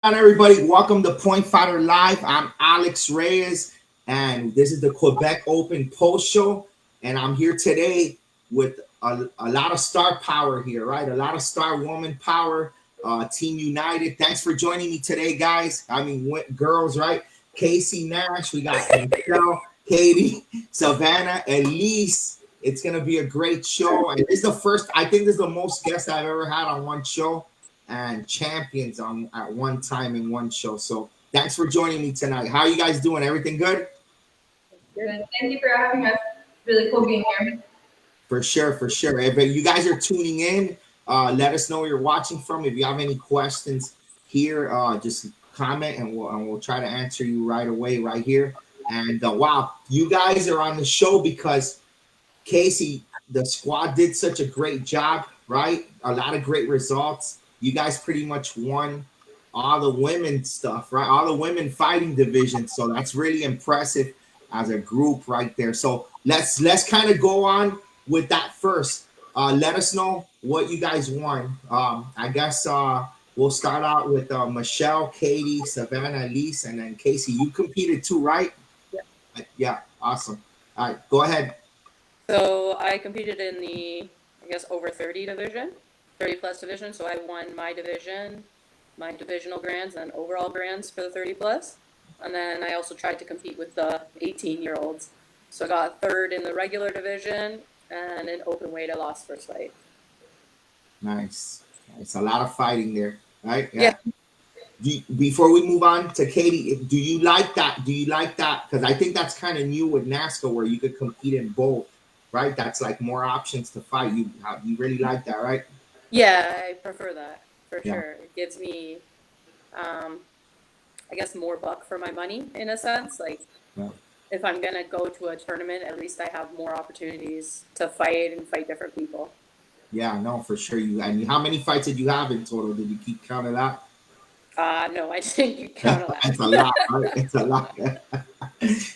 on, everybody? Welcome to Point Fighter Live. I'm Alex Reyes, and this is the Quebec Open post show. And I'm here today with a lot of star power here, right? A lot of star woman power. Team United. Thanks for joining me today, guys. I mean, girls, right? Casey Nash. We got Michelle, Katie, Savannah, Elise. It's gonna be a great show. And this is the first. I think this is the most guests I've ever had on one show and champions on at one time in one show. So thanks for joining me tonight. How are you guys doing? Everything good? Good. Thank you for having us. Really cool being here. For sure, for sure. If you guys are tuning in, let us know where you're watching from. If you have any questions here, just comment and we'll try to answer you right away, right here. And wow, you guys are on the show because Casey, the squad did such a great job, right? A lot of great results. You guys pretty much won all the women stuff, right? All the women fighting divisions. So that's really impressive as a group right there. So let's kind of go on with that first. Let us know what you guys won. I guess we'll start out with Michelle, Katie, Savannah, Elise, and then Casey. You competed too, right? Yeah. Yeah, awesome. All right, go ahead. So I competed in the, I guess, over 30 division, 30 plus division. So I won my division, my divisional grands, and overall grands for the 30 plus. And then I also tried to compete with the 18-year-olds. So I got third in the regular division, and in open weight I lost first fight. Nice. It's a lot of fighting there, right? Yeah. Before we move on to Katie, do you like that? Do you like that? Because I think that's kind of new with NASCAR where you could compete in both, right? That's like more options to fight. You really like that, right? Yeah, I prefer that for sure. It gives me, I guess, more buck for my money in a sense. Like, if I'm gonna go to a tournament, at least I have more opportunities to fight and fight different people. Yeah, no, for sure. And how many fights did you have in total? Did you keep count of that? No, I didn't count on that. It's a lot, right? It's a lot.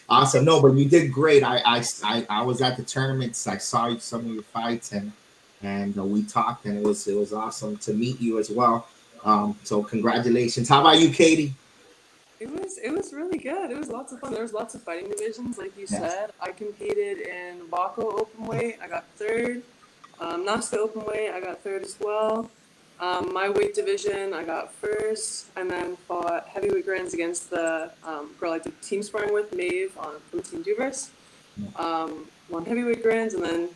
Awesome. No, but you did great. I was at the tournaments. I saw some of your fights, and we talked, and it was awesome to meet you as well. So congratulations. How about you, Katie? It was really good. It was lots of fun. There was lots of fighting divisions, like you said. I competed in Baco open weight. I got third. NASCA open weight. I got third as well. My weight division, I got first, and then fought heavyweight grands against the girl I did team sparring with, Maeve, from Team Dubris. Won heavyweight grands, and then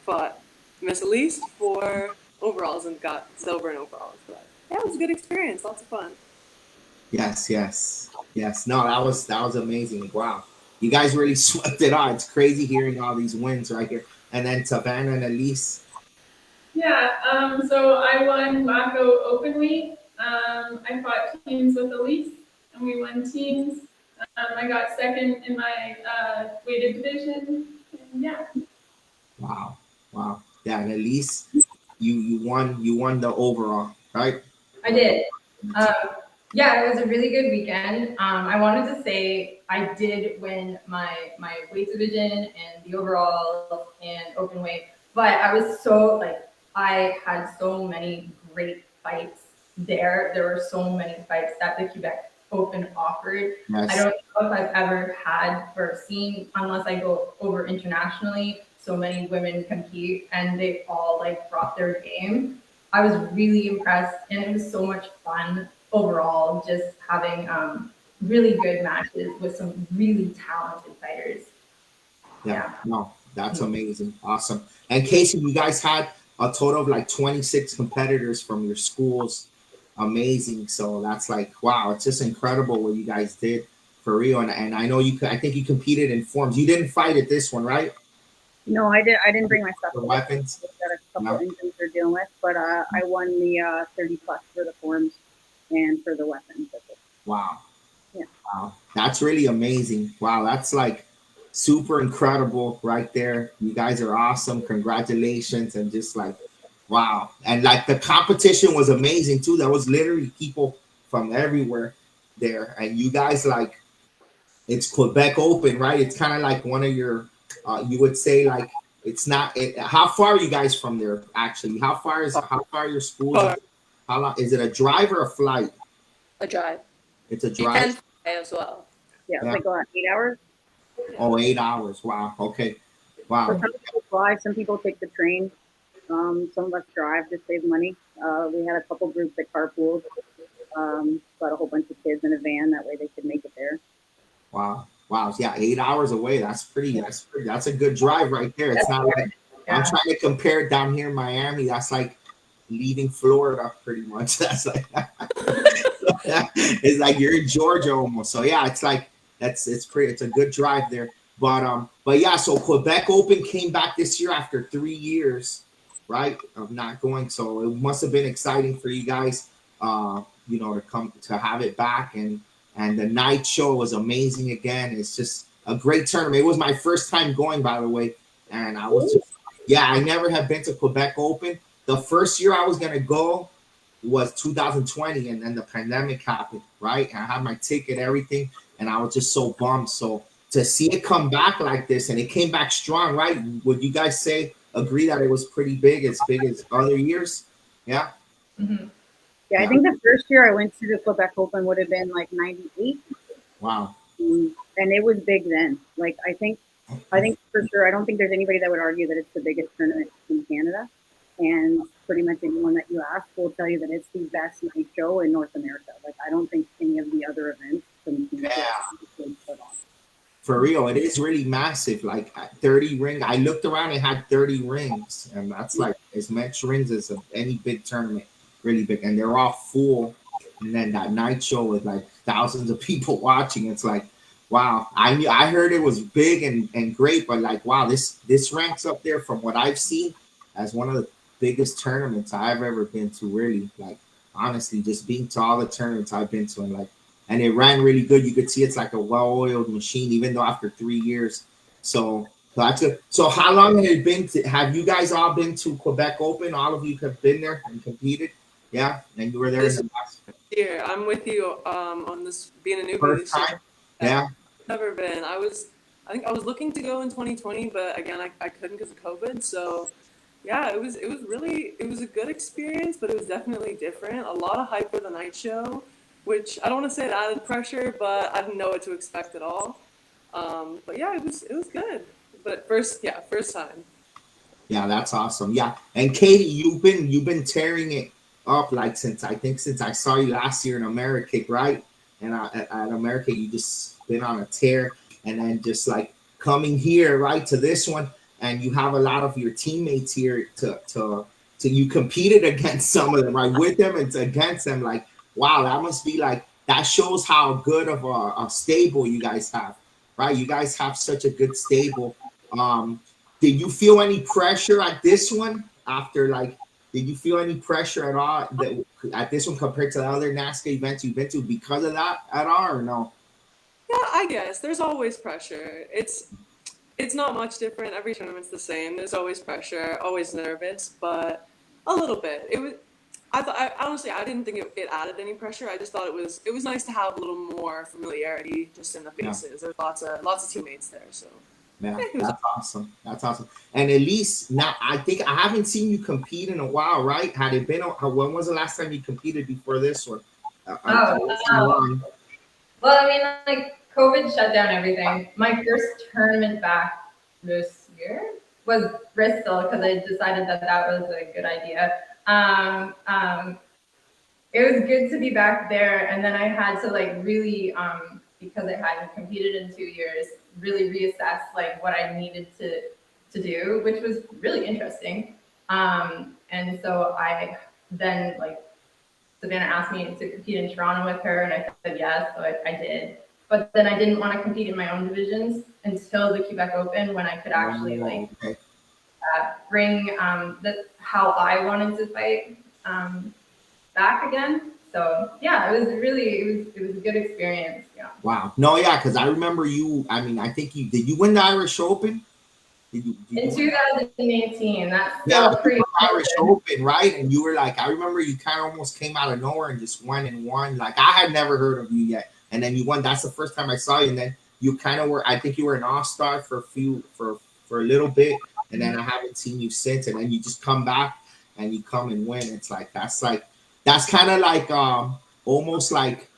fought Miss Elise for overalls and got silver in overalls. But yeah, it was a good experience. Lots of fun. Yes. No, that was amazing. Wow, you guys really swept it out. It's crazy hearing all these wins right here. And then Savannah and Elise. Yeah, so I won Baco open weight. I fought teams with Elise, and we won teams. I got second in my weighted division. And yeah. Wow. Yeah, and Elise, you won the overall, right? I did. Yeah, it was a really good weekend. I wanted to say I did win my weight division and the overall and open weight, but I was so I had so many great fights there. There were so many fights that the Quebec Open offered. Yes. I don't know if I've ever had or seen, unless I go over internationally, so many women compete and they all brought their game. I was really impressed, and it was so much fun overall, just having really good matches with some really talented fighters. Yeah. No, that's amazing. Awesome. And Casey, you guys had a total of 26 competitors from your schools. Amazing. So that's wow, it's just incredible what you guys did for real. And I know I think you competed in forms. You didn't fight at this one, right? No, I didn't bring my stuff. The weapons. Got a couple injuries we're dealing with, but I won the 30 plus for the forms and for the weapons. Wow. Yeah. Wow. That's really amazing. Wow, that's super incredible right there. You guys are awesome. Congratulations. And just wow. And the competition was amazing too. There was literally people from everywhere there. And you guys it's Quebec Open, right? It's kind of like one of your you would say it's not how far are you guys from there actually? How far are your schools? How long is it, a drive or a flight? A drive. It's a You can drive. fly as well. Yeah, Yeah. it's like 8 hours. Oh, 8 hours. Wow. Okay. So Wow. some people fly, some people take the train. Some of us drive to save money. We had a couple groups that carpooled, got a whole bunch of kids in a van. That way they could make it there. Wow. Wow. Yeah, 8 hours away. That's pretty. That's a good drive right there. It's not like I'm Yeah. trying to compare it down here in Miami. That's like leaving Florida pretty much. That's like it's like you're in Georgia almost. So yeah, it's like it's pretty. It's a good drive there. But yeah. So Quebec Open came back this year after 3 years, right, of not going. So it must have been exciting for you guys, to come to have it back, and the night show was amazing again. It's just a great tournament. It was my first time going, by the way, and I was just I never have been to Quebec Open. The first year I was gonna go was 2020, and then the pandemic happened, right? And I had my ticket, everything, and I was just so bummed. So to see it come back like this, and it came back strong, right? Would you guys agree that it was pretty big as other years? Yeah. Mhm. Yeah, I think the first year I went to the Quebec Open would have been like '98. Wow. And it was big then. Like I think for sure, I don't think there's anybody that would argue that it's the biggest tournament in Canada. And pretty much anyone that you ask will tell you that it's the best night show in North America. Like I don't think any of the other events can put on. For real, it is really massive. Like 30 rings. I looked around and had 30 rings, and that's like as much rings as any big tournament. Really big, and they're all full. And then that night show with like thousands of people watching. It's like, wow. I heard it was big and great, but like, wow, this ranks up there from what I've seen as one of the biggest tournaments I've ever been to. Really, like honestly, just being to all the tournaments I've been to, and it ran really good. You could see it's like a well-oiled machine, even though after 3 years. So that's good. So how long have it been? Have you guys all been to Quebec Open? All of you have been there and competed. Yeah, and you were there in the last year. I'm with you on this being a newbie first this year. time. Yeah. Never been. I think I was looking to go in 2020, but again, I couldn't because of COVID. So yeah, it was a good experience, but it was definitely different. A lot of hype for the night show, which I don't want to say it added pressure, but I didn't know what to expect at all. But yeah, it was good. But first time. Yeah, that's awesome. Yeah, and Katie, you've been tearing it up like since I saw you last year in America, right? And at America, you just been on a tear, and then just like coming here, right, to this one, and you have a lot of your teammates here to you competed against some of them, right, with them and against them. Like, wow, that must be like that shows how good of a stable you guys have, right? You guys have such a good stable. Did you feel any pressure at this one after like? Did you feel any pressure at all at this one compared to the other NASCAR events you've been to because of that at all, or no? Yeah, I guess there's always pressure. It's not much different. Every tournament's the same. There's always pressure, always nervous, but a little bit. It was. Honestly, I didn't think it added any pressure. I just thought it was nice to have a little more familiarity just in the faces. There's lots of teammates there, so. Yeah, that's awesome. That's awesome. And at least now, I think I haven't seen you compete in a while, right? Had it been? When was the last time you competed before this one? Well, I mean, like COVID shut down everything. My first tournament back this year was Bristol because I decided that was a good idea. It was good to be back there, and then I had to like really, because I hadn't competed in 2 years, really reassess like what I needed to do, which was really interesting. And so I then like Savannah asked me to compete in Toronto with her, and I said yes, so I did. But then I didn't want to compete in my own divisions until the Quebec Open, when I could actually bring how I wanted to fight back again. So yeah, it was a good experience. Yeah. Wow. No, yeah, because I remember you. I mean, I think did you win the Irish Open? Did in 2018, that's still pretty Irish Open, right? And you were like, I remember you kind of almost came out of nowhere and just went and won. Like I had never heard of you yet, and then you won. That's the first time I saw you, and then you kind of were. I think you were an all-star for a little bit, and then I haven't seen you since. And then you just come back and you come and win. It's like that's kind of like almost like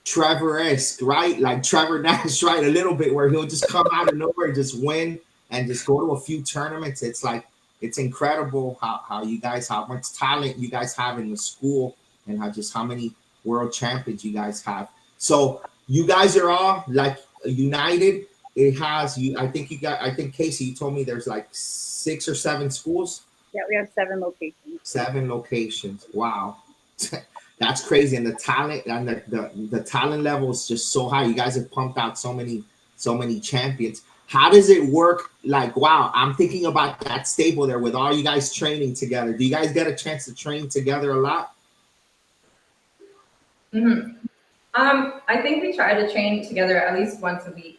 Trevor-esque, right? Like Trevor Nash, right? A little bit where he'll just come out of nowhere and just win and just go to a few tournaments. It's like it's incredible how you guys how much talent you guys have in the school and how many world champions you guys have. So you guys are all like united. It has you. I think you got. I think Casey, you told me there's like 6 or 7 schools. Yeah, we have 7 locations. 7 locations. Wow. That's crazy. And the talent and the talent level is just so high. You guys have pumped out so many champions. How does it work? Like, wow, I'm thinking about that stable there with all you guys training together. Do you guys get a chance to train together a lot? Mm-hmm. I think we try to train together at least once a week.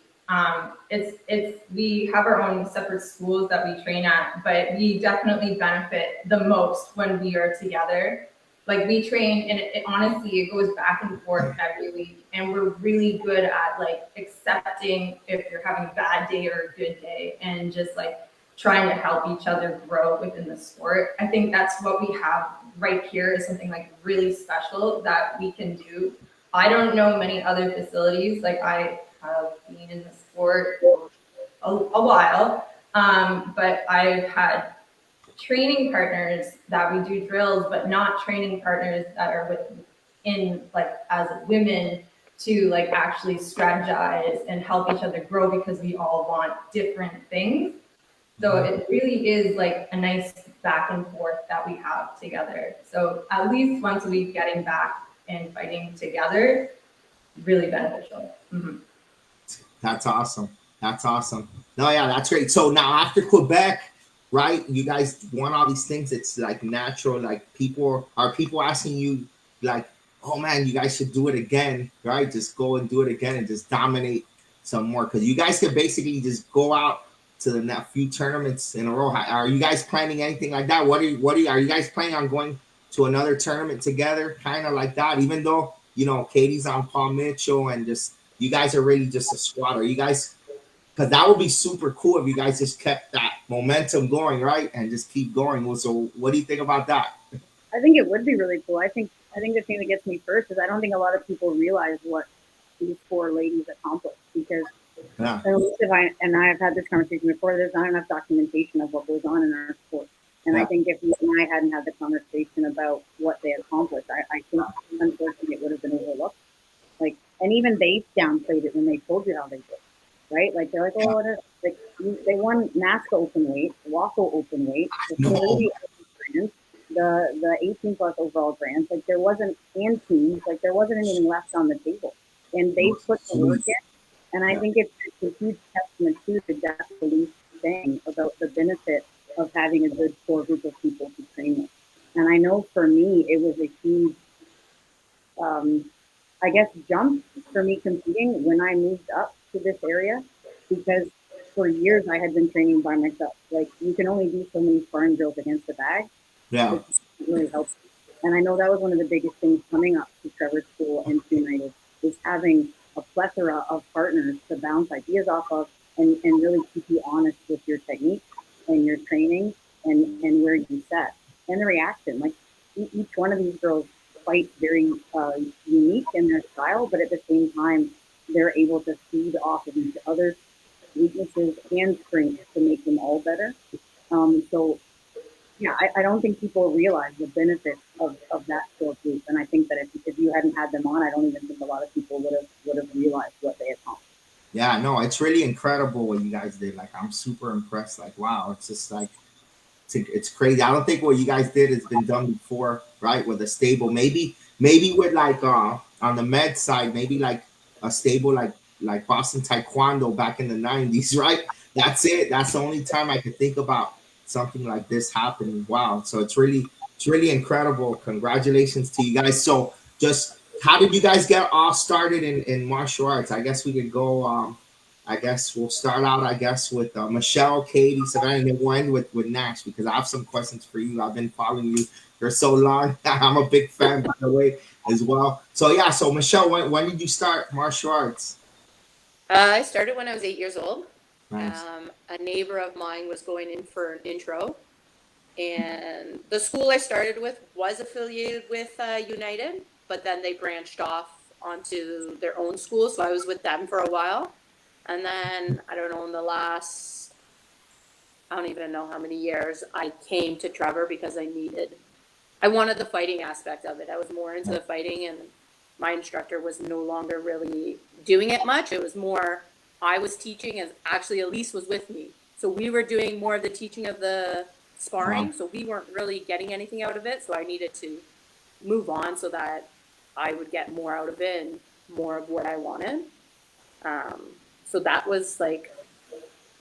It's we have our own separate schools that we train at, but we definitely benefit the most when we are together. Like we train, and honestly, it goes back and forth every week, and we're really good at like accepting if you're having a bad day or a good day, and just like trying to help each other grow within the sport. I think that's what we have right here is something like really special that we can do. I don't know many other facilities. Like I have been in the sport a while, but I've had training partners that we do drills, but not training partners that are within like as women to like actually strategize and help each other grow because we all want different things. So it really is like a nice back and forth that we have together. So at least once a week, getting back and fighting together, really beneficial. Mm-hmm. That's awesome. That's awesome. No, yeah, that's great. So now after Quebec, right? You guys won all these things. It's like natural. Like people asking you, like, oh man, you guys should do it again, right? Just go and do it again and just dominate some more because you guys can basically just go out to the few tournaments in a row. Are you guys planning anything like that? Are you guys planning on going to another tournament together, kind of like that? Even though Katie's on Paul Mitchell and just you guys are really just a squad. Are you guys? Because that would be super cool if you guys just kept that momentum going, right, and just keep going. Well, so what do you think about that? I think it would be really cool. I think the thing that gets me first is I don't think a lot of people realize what these 4 ladies accomplished because Yeah. at least if I have had this conversation before, there's not enough documentation of what goes on in our sport. And Yeah. I think if you and I hadn't had the conversation about what they accomplished, I think unfortunately it would have been overlooked. Like, and even they downplayed it when they told you how they did, right? Like they're like, oh, what like they won NASCA open weight, WACO open weight, the No. Canadian brands, the 18 plus overall brands. Like there wasn't and teams, like there wasn't anything left on the table, and they put the work in. And I Yeah. think it's a huge testament to the Jeff Belief thing about the benefit of having a good core group of people to train with. And I know for me, it was a huge um, I guess, jump for me competing when I moved up to this area because for years I had been training by myself. Like you can only do so many sparring drills against the bag. Yeah. It really helps. And I know that was one of the biggest things coming up to Trevor's School and to United is having a plethora of partners to bounce ideas off of and really keep you honest with your technique and your training and where you set and the reaction. Like each one of these girls fight very unique in their style, but at the same time, they're able to feed off of each other's weaknesses and strengths to make them all better. So, yeah, I don't think people realize the benefits of that core group, and I think that if you hadn't had them on, I don't even think a lot of people would have realized what they accomplished. Yeah, no, it's really incredible what you guys did. Like, I'm super impressed. Like, wow, it's just like it's crazy. I don't think what you guys did has been done before, right? With a stable, maybe with like on the med side, maybe like a stable like Boston Taekwondo back in the '90s, right? That's it. That's the only time I could think about something like this happening. Wow. So it's really incredible. Congratulations to you guys. So just how did you guys get all started in martial arts? I guess we could go I guess we'll start out, I guess, with Michelle, Katie, Savannah, and then we'll end with Nash because I have some questions for you. I've been following you for so long. I'm a big fan, by the way, as well. So, yeah, so Michelle, when did you start martial arts? I started when I was 8 years old. Nice. A neighbor of mine was going in for an intro, and the school I started with was affiliated with United, but then they branched off onto their own school. So I was with them for a while. And then, I don't know, in the last, I don't even know how many years, I came to Trevor because I wanted the fighting aspect of it. I was more into the fighting, and my instructor was no longer really doing it much. It was more, I was teaching, and actually Elise was with me. So we were doing more of the teaching of the sparring. So we weren't really getting anything out of it. So I needed to move on so that I would get more out of it and more of what I wanted. Um, so that was like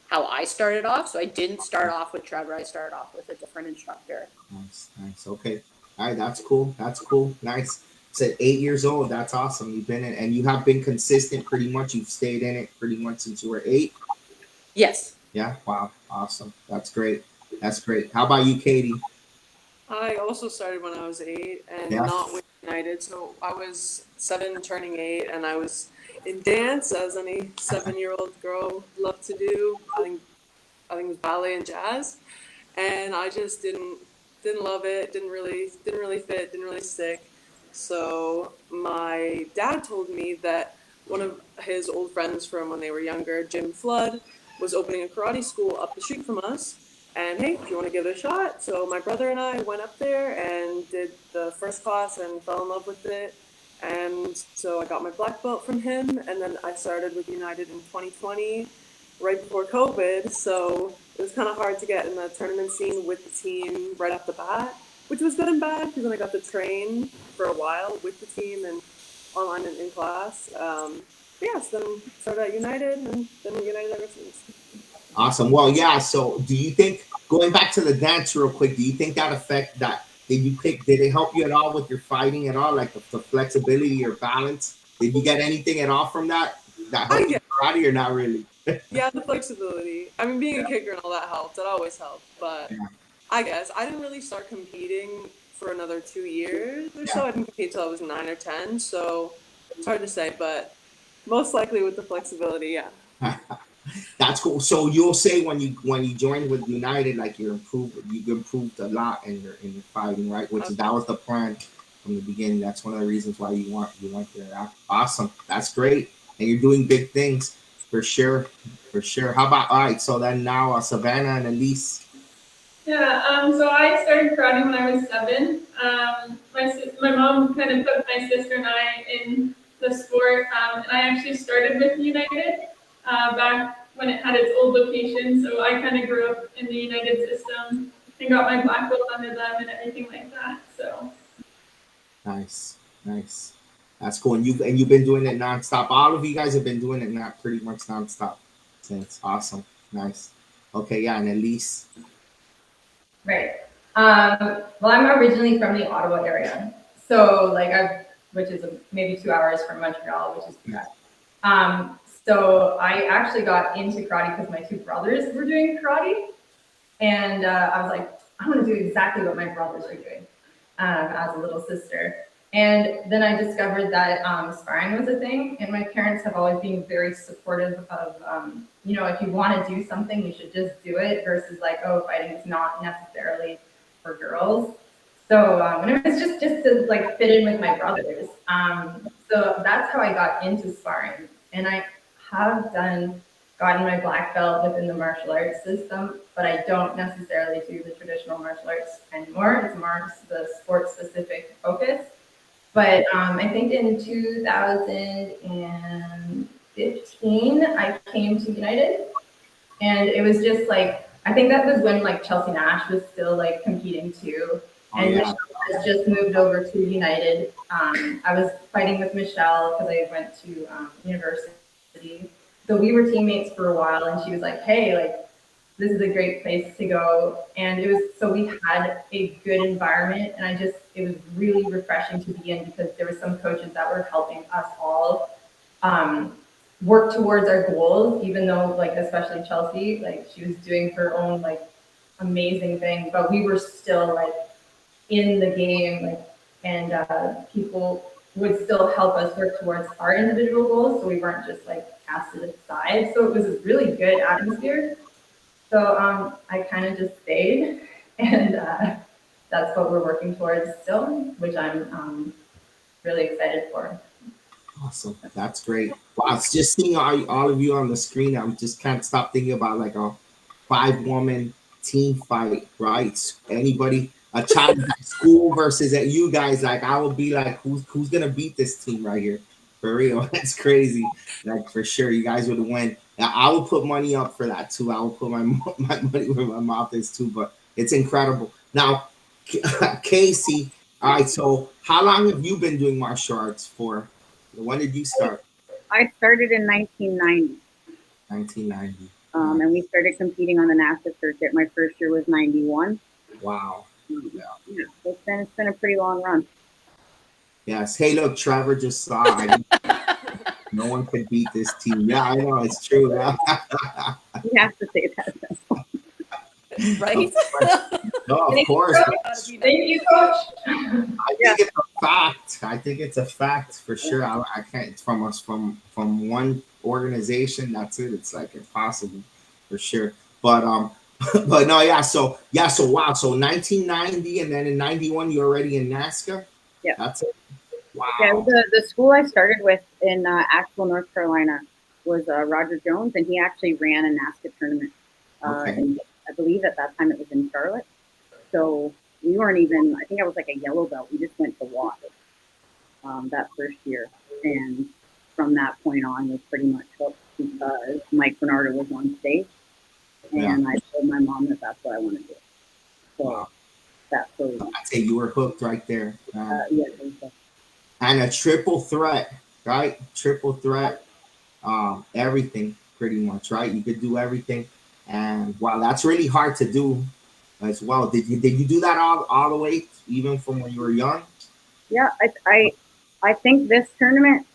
how I started off. So I didn't start off with Trevor. I started off with a different instructor. Nice, nice. Okay. All right, that's cool. That's cool. Nice. Said 8 years old. That's awesome. You've been in, and you have been consistent pretty much. You've stayed in it pretty much since you were 8. Yes. Yeah. Wow. Awesome. That's great. That's great. How about you, Katie? I also started when I was 8 and Yeah. not with United. So I was 7 turning 8 and I was in dance as any 7-year-old girl loved to do. I think it was ballet and jazz. And I just didn't love it, didn't really fit, didn't really stick. So my dad told me that one of his old friends from when they were younger, Jim Flood, was opening a karate school up the street from us. And hey, do you want to give it a shot? So my brother and I went up there and did the first class and fell in love with it. And so I got my black belt from him, and then I started with United in 2020, right before COVID. So it was kind of hard to get in the tournament scene with the team right off the bat, which was good and bad because then I got to train for a while with the team and online and in class. Yeah, so then started at United and then United ever since. Awesome. Well, yeah. So, do you think going back to the dance real quick? Do you think that affect that? Did you pick? Did it help you at all with your fighting at all, like the flexibility or balance? Did you get anything at all from that? That I helped you get, karate or not really? yeah, the flexibility. I mean, being a kicker and all that helped. That always helped. But Yeah. I guess I didn't really start competing for another 2 years or so. Yeah. I didn't compete until I was 9 or 10. So it's hard to say, but most likely with the flexibility, yeah. That's cool. So you'll say when you joined with United, like you improved a lot in your fighting, right? That was the plan from the beginning. That's one of the reasons why you went there. Awesome. That's great. And you're doing big things for sure. For sure. How about all right? So then now Savannah and Elise. Yeah, so I started karate when I was 7. My mom kind of put my sister and I in the sport, and I actually started with United back when it had its old location. So I kind of grew up in the United system and got my black belt under them and everything like that. So Nice. Nice. That's cool. And you've been doing it nonstop. All of you guys have been doing it not pretty much nonstop since. Awesome. Nice. Okay, yeah, and Elise. right. Well, I'm originally from the Ottawa area, so which is maybe 2 hours from Montreal, which is Quebec. So I actually got into karate because my 2 brothers were doing karate, and I was like, I want to do exactly what my brothers are doing as a little sister. And then I discovered that sparring was a thing, and my parents have always been very supportive of, if you want to do something, you should just do it versus like, oh, fighting is not necessarily for girls. So, and it was just to like fit in with my brothers. So that's how I got into sparring, and I have gotten my black belt within the martial arts system, but I don't necessarily do the traditional martial arts anymore. It's more the sport specific focus. But I think in 2015, I came to United, and it was just like, I think that was when like Chelsea Nash was still like competing too. Oh And yeah. Michelle has just moved over to United. I was fighting with Michelle because I went to university. So we were teammates for a while, and she was like, hey, like, this is a great place to go. And we had a good environment, and it was really refreshing to be in because there were some coaches that were helping us all work towards our goals, even though like, especially Chelsea, like she was doing her own like amazing thing, but we were still like in the game, like, and people would still help us work towards our individual goals. So we weren't just like casted aside. So it was a really good atmosphere. So I kind of just stayed, and that's what we're working towards still, which I'm really excited for. Awesome. That's great. Wow. It's just seeing all of you on the screen. I just can't stop thinking about like a 5-woman team fight, right? Anybody, a child at school versus at you guys. Like, I would be like, who's going to beat this team right here? For real. That's crazy. Like, for sure. You guys would win. Now, I would put money up for that too. I would put my, my money where my mouth is too, but it's incredible. Now, Casey, all right. So, how long have you been doing martial arts for? When did you start? I started in 1990, 1990. and we started competing on the NASA circuit. My first year was 91. Wow. Yeah, it's been a pretty long run. Yes. Hey, look, Trevor just saw. No one can beat this team. Yeah, I know. It's true. Yeah. You have to say that. Right? No, of course. Thank you, Coach. I think it's a fact. I think it's a fact for sure. I can't from us from one organization. That's it. It's like impossible for sure. But but no, yeah. So wow. So 1990, and then in 91, you're already in NASCA. Yeah. That's it. Wow. Yeah, the school I started with in Asheville, North Carolina, was Roger Jones, and he actually ran a NASCA tournament. Okay. And I believe at that time it was in Charlotte. So we weren't even. I think I was like a yellow belt. We just went to watch that first year, and from that point on, was pretty much hooked because Mike Bernardo was on stage, and I told my mom that that's what I want to do. So Wow. that's what I'd say you were hooked right there. yeah. And a triple threat, right? Triple threat, everything pretty much, right? You could do everything, and wow, that's really hard to do as well. Did you do that all the way, even from when you were young? Yeah, I think this tournament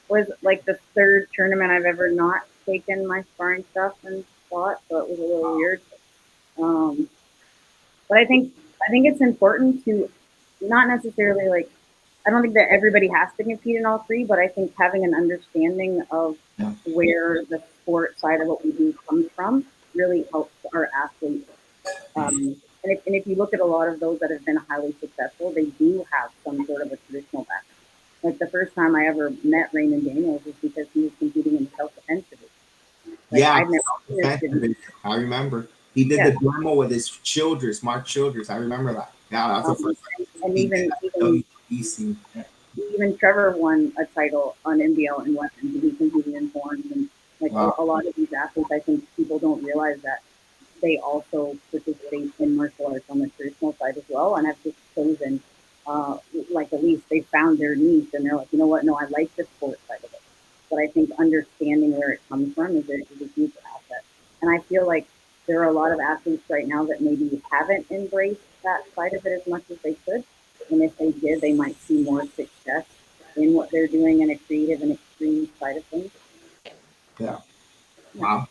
was like the third tournament I've ever not taken my sparring stuff and fought, so it was a little weird. But I think it's important to not necessarily like. I don't think that everybody has to compete in all three, but I think having an understanding of where the sport side of what we do comes from really helps our athletes. And if you look at a lot of those that have been highly successful, they do have some sort of a traditional background. Like the first time I ever met Raymond Daniels was because he was competing in the self-defense division. Like, Yeah, I'd never seen this. I remember. He did the demo with his Childers, Mark Childers. I remember that. Yeah, that's the first time. And even Trevor won a title on NBL and weapons, and he competed in horns. And like a lot of these athletes, I think people don't realize that they also participate in martial arts on the traditional side as well, and have just chosen, like at least they found their niche, and they're like, you know what? No, I like the sport side of it. But I think understanding where it comes from is a huge asset. And I feel like there are a lot of athletes right now that maybe haven't embraced that side of it as much as they could. And if they did, they might see more success in what they're doing in a creative and extreme side of things. Yeah. Wow.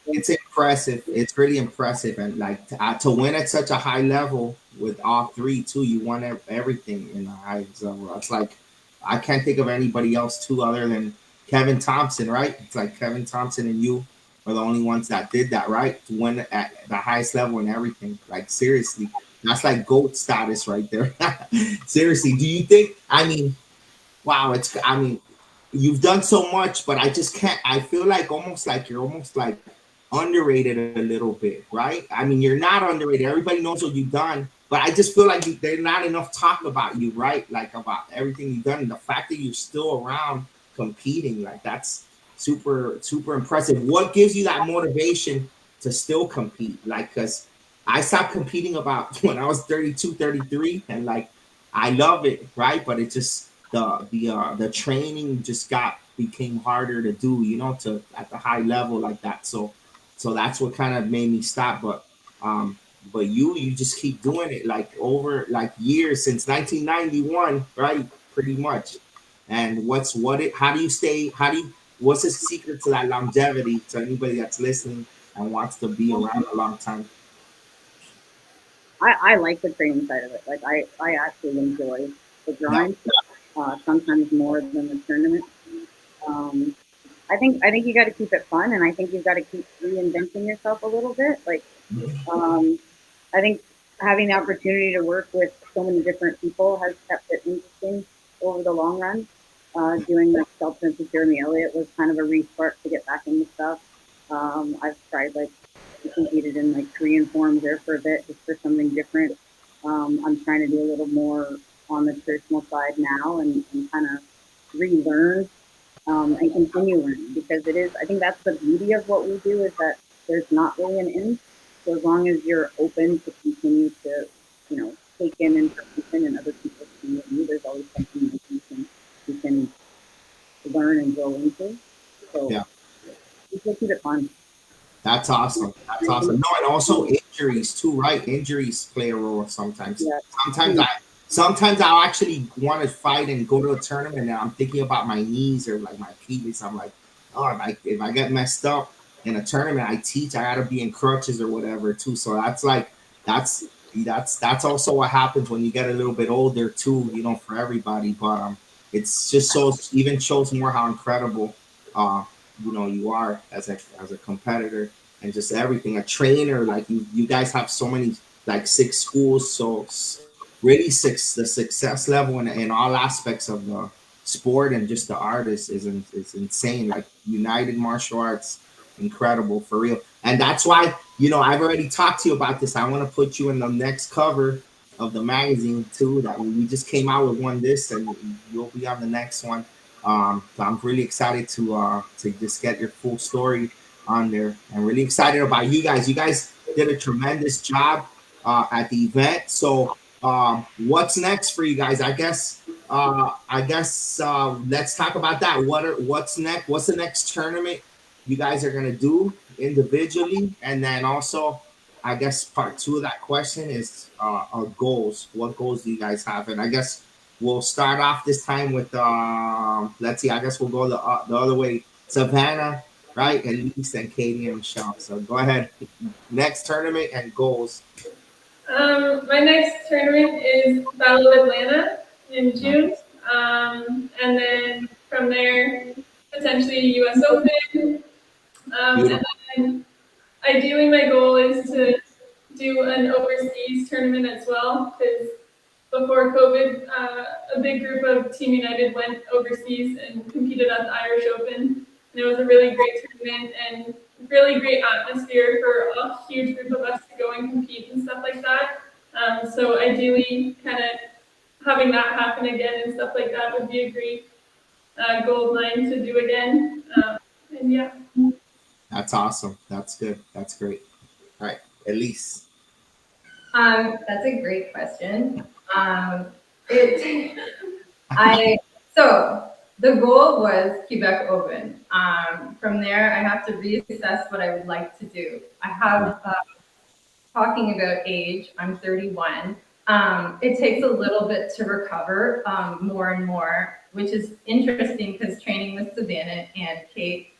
It's impressive. It's really impressive. And like to win at such a high level with all three, too, you won everything in the highest level. It's like, I can't think of anybody else, too, other than Kevin Thompson, right? It's like Kevin Thompson and you are the only ones that did that, right? To win at the highest level and everything. Like, seriously. That's like GOAT status right there. Seriously. Do you think, wow, you've done so much, but I just can't, I feel like you're almost like underrated a little bit, right? I mean, you're not underrated. Everybody knows what you've done, but I just feel like there's not enough talk about you, right? Like about everything you've done and the fact that you're still around competing, like that's super, super impressive. What gives you that motivation to still compete? Like, because I stopped competing about when I was 32, 33, and like, I love it, right? But it just, the training just became harder to do, to at the high level like that. So that's what kind of made me stop. But you just keep doing it like over like years since 1991, right? Pretty much. And what's the secret to that longevity to anybody that's listening and wants to be around a long time? I like the training side of it. Like I actually enjoy the grind, sometimes more than the tournament. I think you got to keep it fun, and I think you've got to keep reinventing yourself a little bit. Like, I think having the opportunity to work with so many different people has kept it interesting over the long run. doing like self-defense with Jeremy Elliott was kind of a restart to get back into stuff. I've tried like competed in like Korean forms there for a bit just for something different. I'm trying to do a little more on the traditional side now and kind of relearn and continue learning because it is. I think that's the beauty of what we do is that there's not really an end. So as long as you're open to continue to, take in information and other people see you, there's always something that you can learn and grow into. So Yeah. we should keep it fun. That's awesome. That's awesome. No, and also injuries too, right? Injuries play a role sometimes. Yeah. Sometimes I'll actually want to fight and go to a tournament and I'm thinking about my knees or like my Achilles. I'm like, oh, if I get messed up in a tournament, I gotta be in crutches or whatever too. So that's also what happens when you get a little bit older too, for everybody. But it's just even shows more how incredible you are as a competitor and just everything. A trainer, like you guys have so many, like 6 schools, so really the success level in all aspects of the sport and just the art is insane. Like United Martial Arts, incredible for real. And that's why, I've already talked to you about this. I want to put you in the next cover of the magazine too. That we just came out with one and you'll be on the next one. So I'm really excited to just get your full story on there. I'm really excited about you guys. You guys did a tremendous job at the event. So what's next for you guys? I guess let's talk about that. What's next? What's the next tournament you guys are gonna do individually? And then also, I guess part 2 of that question is our goals. What goals do you guys have? And I guess we'll start off this time with let's see. I guess we'll go the other way. Savannah, right? Elise and Katie and Michelle. So go ahead. Next tournament and goals. My next tournament is Battle of Atlanta in June. And then from there, potentially US Open. And then ideally my goal is to do an overseas tournament as well, because before COVID, a big group of Team United went overseas and competed at the Irish Open. And it was a really great tournament and really great atmosphere for a huge group of us to go and compete and stuff like that. So ideally, kind of having that happen again and stuff like that would be a great goal of mine to do again. And yeah. That's awesome. That's good. That's great. All right, Elise. That's a great question. So the goal was Quebec Open. From there, I have to reassess what I would like to do. I have, talking about age, I'm 31. It takes a little bit to recover more and more, which is interesting because training with Savannah and Kate,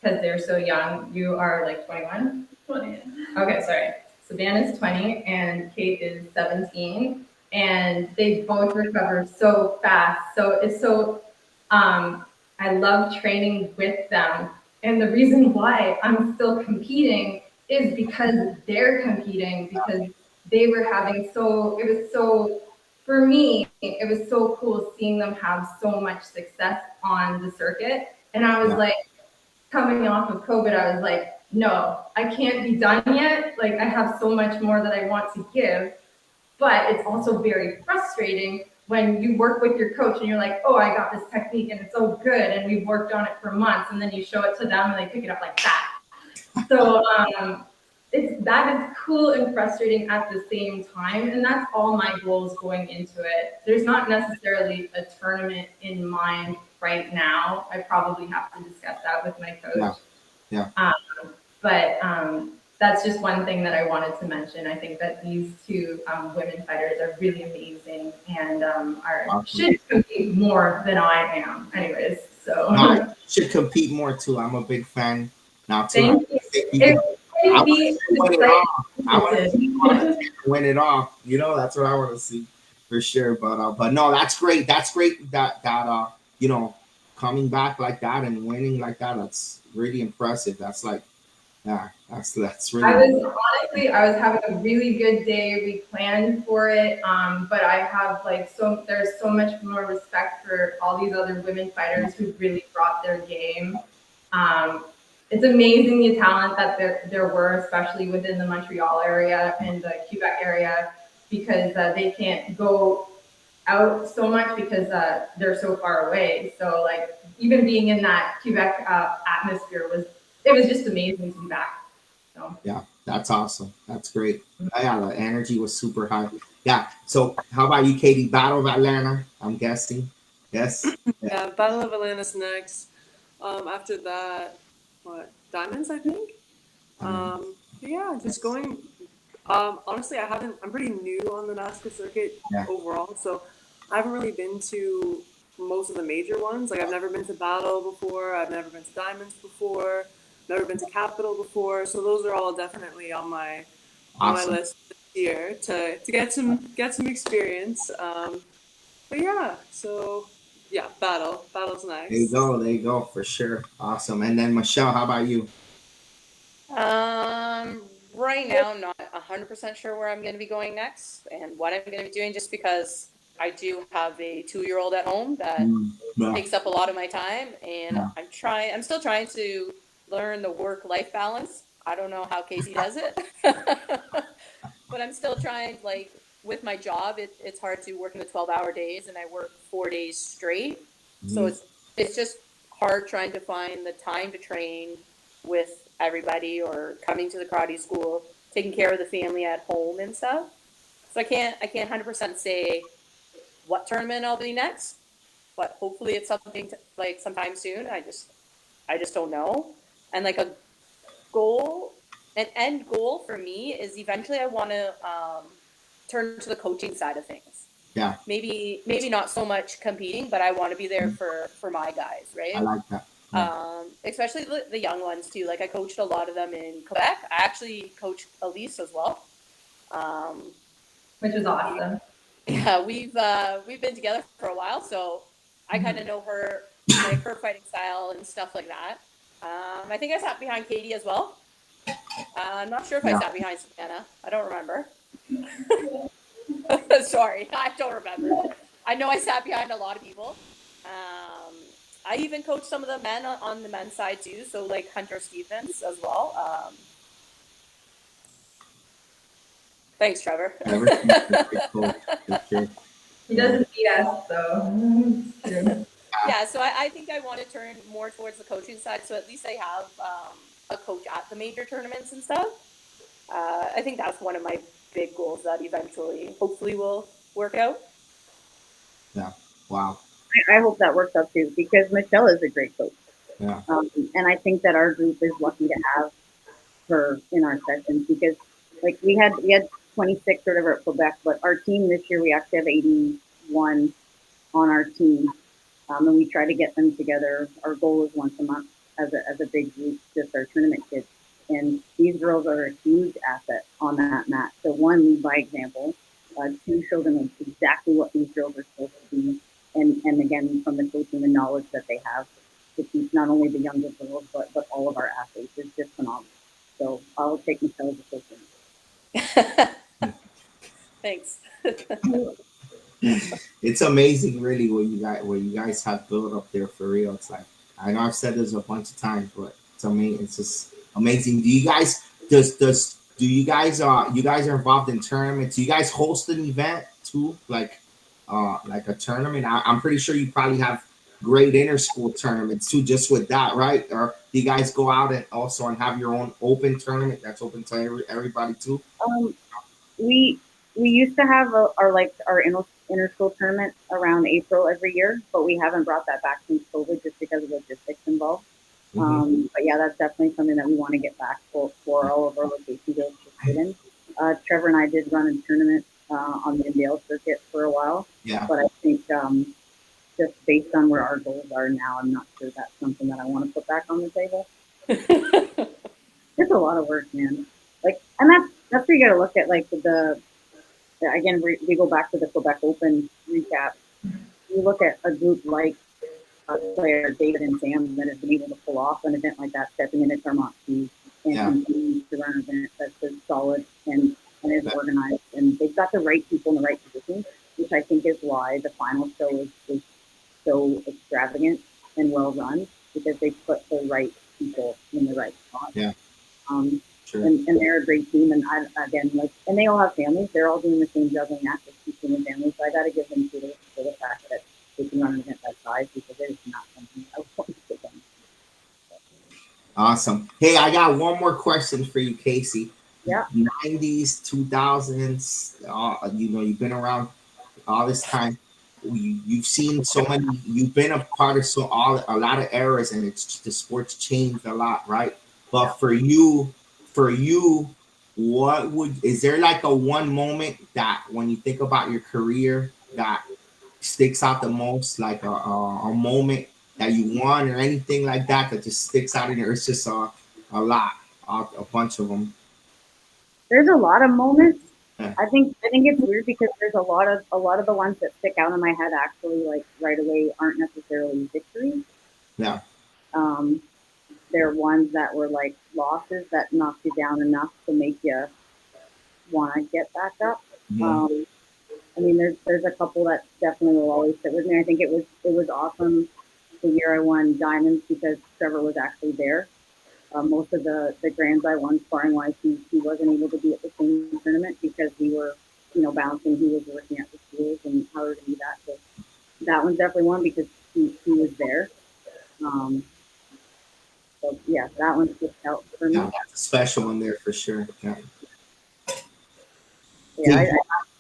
because they're so young, you are like 21? 20. Okay, sorry. Savannah's 20 and Kate is 17. And they both recover so fast. So it's so, I love training with them. And the reason why I'm still competing is because they're competing, because they were having for me, it was so cool seeing them have so much success on the circuit. And I was like, coming off of COVID, I was like, no, I can't be done yet. Like, I have so much more that I want to give. But it's also very frustrating when you work with your coach and you're like, oh, I got this technique and it's so good and we've worked on it for months, and then you show it to them and they pick it up like that. So that is cool and frustrating at the same time, and that's all my goals going into it. There's not necessarily a tournament in mind right now. I probably have to discuss that with my coach. Yeah. But that's just one thing that I wanted to mention. I think that these 2 women fighters are really amazing and should compete more than I am. Anyways, so I should compete more too. I'm a big fan now too. Thank you. I want to win it all. That's what I want to see for sure. But no, that's great. That's great that coming back like that and winning like that. That's really impressive. That's like Yeah, that's I really was honestly, I was having a really good day. We planned for it, but I have there's so much more respect for all these other women fighters who really brought their game. Um, it's amazing the talent that there were, especially within the Montreal area and the Quebec area, because they can't go out so much because they're so far away. So like even being in that Quebec atmosphere was just amazing to be back. So. yeah, that's awesome. That's great. Yeah, the energy was super high. Yeah. So how about you, Katie? Battle of Atlanta, I'm guessing. Yes. Yeah. Yeah, Battle of Atlantis next. After that, what Diamonds? I think. But yeah, just going. Honestly, I haven't. I'm pretty new on the NASCAR circuit Yeah. overall, so I haven't really been to most of the major ones. Like I've never been to Battle before. I've never been to Diamonds before. Never been to Capital before. So those are all definitely on my Awesome. list this year to get some experience. But yeah, so yeah, battle's There you next. go. There you go. For sure. Awesome. And then Michelle, how about you? Um, right now, I'm not 100% sure where I'm going to be going next and what I'm going to be doing, just because I do have a 2-year-old at home that Yeah. takes up a lot of my time, and Yeah. I'm still trying to learn the work-life balance. I don't know how Casey does it, but I'm still trying. Like with my job, it's hard to work in the 12-hour days, and I work 4 days straight. So Mhm. it's just hard trying to find the time to train with everybody, or coming to the karate school, taking care of the family at home and stuff. So I can't 100% say what tournament I'll be next, but hopefully it's something like sometime soon. I just don't know. And like an end goal for me is eventually I want to turn to the coaching side of things. Yeah. Maybe not so much competing, but I want to be there for my guys, I right? like that. Yeah. Especially the young ones too. Like I coached a lot of them in Quebec. I actually coached Elise as well. Um, Which is awesome. yeah, we've been together for a while, so I kind of know her, like her fighting style and stuff like that. I think I sat behind Katie as well. I'm not sure if I Yeah. sat behind Savannah. I don't remember. Sorry, I don't remember. I know I sat behind a lot of people. Um, I even coached some of the men on the men's side too, so like Hunter Stevens as well. Thanks, Trevor. Everything's pretty cool. For sure. He Yeah. doesn't beat us, so it's true. Yeah, so I think I want to turn more towards the coaching side, so at least I have a coach at the major tournaments and stuff. I think that's one of my big goals that eventually, hopefully, will work out. Yeah. Wow. I hope that works out too because Michelle is a great coach. Yeah. And I think that our group is lucky to have her in our sessions because like we had 26 or whatever at Quebec, but our team this year we actually have 81 on our team, and we try to get them together. Our goal is once a month as a big group, just our tournament kids. And these girls are a huge asset on that mat. So one, lead by example. Two, show them exactly what these girls are supposed to be. And again, from the coaching, the knowledge that they have to teach not only the younger girls, but all of our athletes is just phenomenal. So I'll take Michelle as a coach. Thanks. It's amazing, really, what you guys have built up there for real. It's like I know I've said this a bunch of times, but it's amazing. It's just amazing. Do you guys do you guys are involved in tournaments? Do you guys host an event too, like a tournament? I'm pretty sure you probably have great inter school tournaments too, just with that, right? Or do you guys go out and also and have your own open tournament that's open to everybody too? Um, we we used to have our inner school tournament around April every year, but we haven't brought that back since COVID just because of logistics involved. Hmm. But yeah, that's definitely something that we want to get back for all of our location girls to fit in. Trevor and I did run a tournament on the Indale circuit for a while, Yeah. but I think just based on where our goals are now, I'm not sure that's something that I want to put back on the table. It's a lot of work, man. Like, and that's where you got to look at like again, we go back to the Quebec Open recap. You look at a group like player David and Sam that have been able to pull off an event like that, stepping into Claremont Keys. and Yeah. continues to run an event that's just solid and is organized. And they've got the right people in the right positions, which I think is why the final show is so extravagant and well run, because they put the right people in the right spot. Yeah. Um, Sure. and they're a great team. And again, like, and they all have families. They're all doing the same juggling act as teaching and families. So I got to give them kudos for the fact that they can run an event that size, because it is not something I would want to sit down. Awesome. Hey, I got one more question for you, Casey. Yeah. 90s, 2000s, you know, you've been around all this time. You've seen so many, you've been a part of a lot of eras, and it's the sport's changed a lot, right? But for you, is there like a one moment that when you think about your career that sticks out the most, like a moment that you won or anything like that just sticks out in there? It's just a lot, a bunch of them. There's a lot of moments. Yeah. I think it's weird because there's a lot of the ones that stick out in my head actually, like, right away, aren't necessarily victories. Yeah. They're ones that were like losses that knocked you down enough to make you want to get back up. Yeah. I mean, there's a couple that definitely will always sit with me. I think it was awesome the year I won diamonds because Trevor was actually there. Most of the grands I won sparring wise, he wasn't able to be at the same tournament because we were, bouncing. He was working at the schools and how to do that. So that one's definitely one because he was there. So yeah, that one sticks out for me. Yeah, that's a special one there for sure. Yeah. Yeah,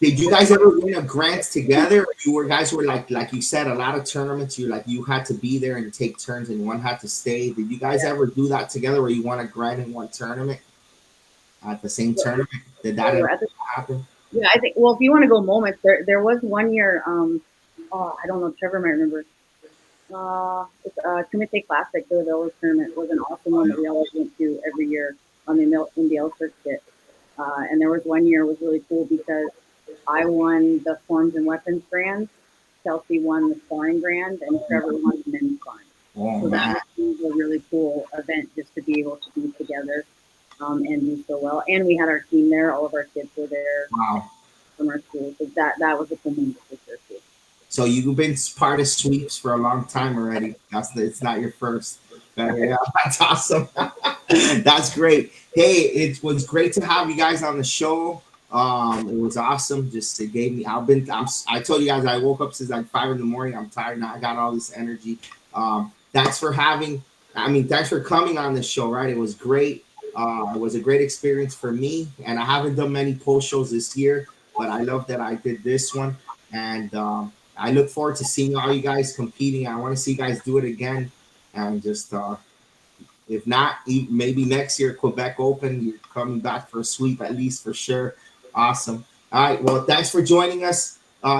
Did you guys ever win a grants together? You guys were like you said, a lot of tournaments. You had to be there and take turns, and one had to stay. Did you guys ever do that together, where you won a grant in one tournament at the same tournament? Did that ever happen? Yeah, I think. Well, if you want to go moments, there was one year. I don't know. Trevor might remember. It's Kumite Classic, the Village tournament was an awesome one that we always went to every year on the L circuit. And there was one year it was really cool because I won the forms and weapons grand, Chelsea won the sparring grand, and Trevor won the men's sparring. Oh, so that was a really cool event just to be able to be together and do so well. And we had our team there; all of our kids were there. Wow. From our school, so that was a cool moment for sure too. So you've been part of sweeps for a long time already. It's not your first. Yeah, that's awesome. That's great. Hey, it was great to have you guys on the show. It was awesome. Just it gave me. I told you guys I woke up since like 5 a.m. I'm tired now. I got all this energy. Thanks for thanks for coming on the show. Right, it was great. It was a great experience for me, and I haven't done many post shows this year, but I love that I did this one, and I look forward to seeing all you guys competing. I want to see you guys do it again, and just if not, maybe next year Quebec Open, you're coming back for a sweep at least for sure. Awesome. All right. Well, thanks for joining us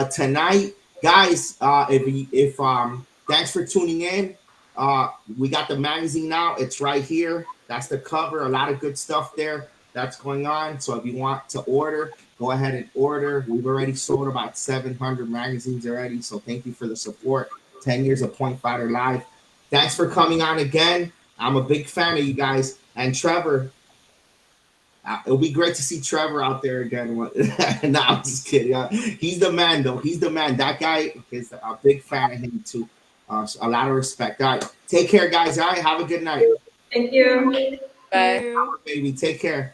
tonight, guys. If thanks for tuning in. We got the magazine now. It's right here. That's the cover. A lot of good stuff there that's going on. So if you want to order, go ahead and order. We've already sold about 700 magazines already. So thank you for the support. 10 years of Point Fighter Live. Thanks for coming on again. I'm a big fan of you guys. And Trevor, it'll be great to see Trevor out there again. No, I'm just kidding. He's the man, though. He's the man. That guy is a big fan of him, too. A lot of respect. All right. Take care, guys. All right. Have a good night. Thank you. Bye. Baby, take care.